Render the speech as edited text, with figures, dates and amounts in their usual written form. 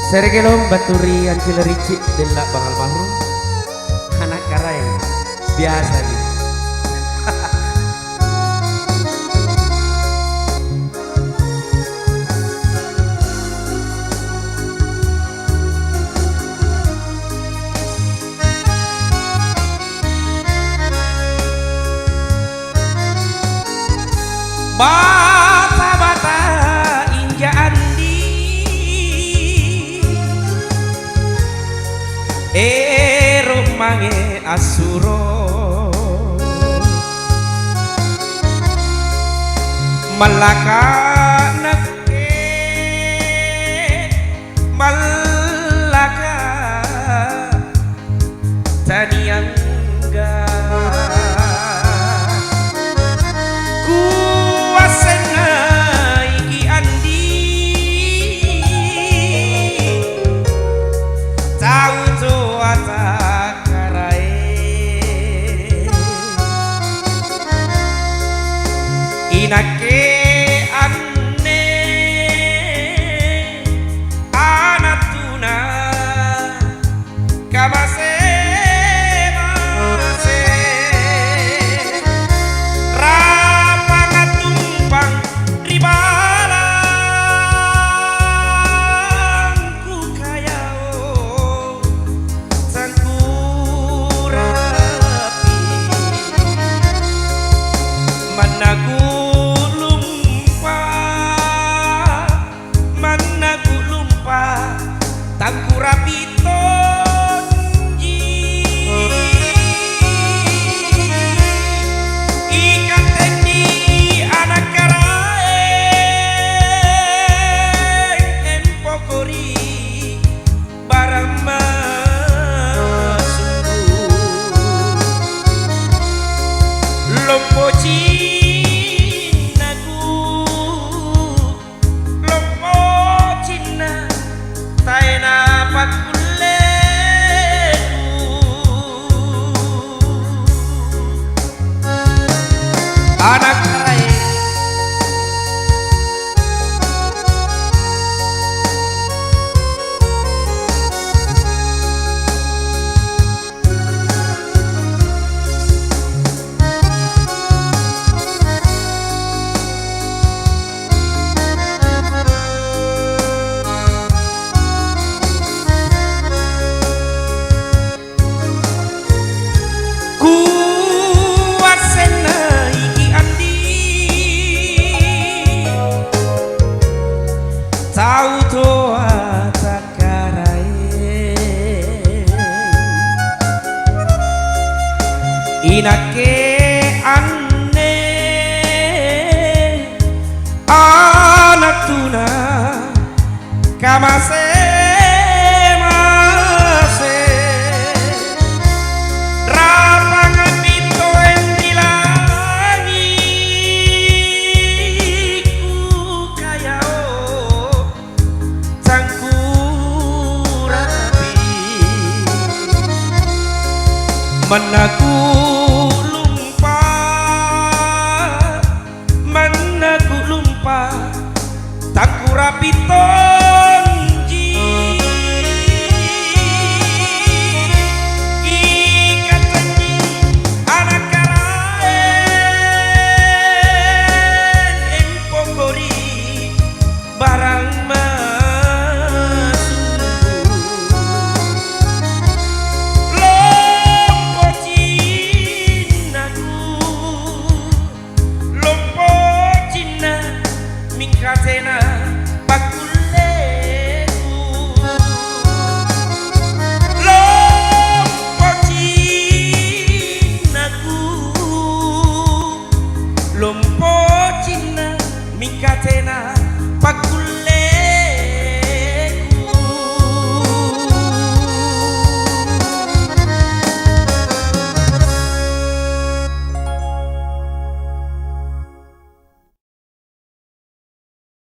Sergelom baturi Cilericik delak bangal mahrum anak karai biasa nih. Bata-bata inja andi romange asuro malaka nake malaka taniangga inake anne anatuna kamase mase rapanga tumpang ribalang ku kayao sangku rapi manaku tangku rapito ikan tendi anak karai empokori barang masuk lompoci anak karai inake anne anak tuna kamase mase rapangan pintu endilangi ku kayao sangku rapi menaku tangku rapito lopoci Lompo Cina Mikatena Pakule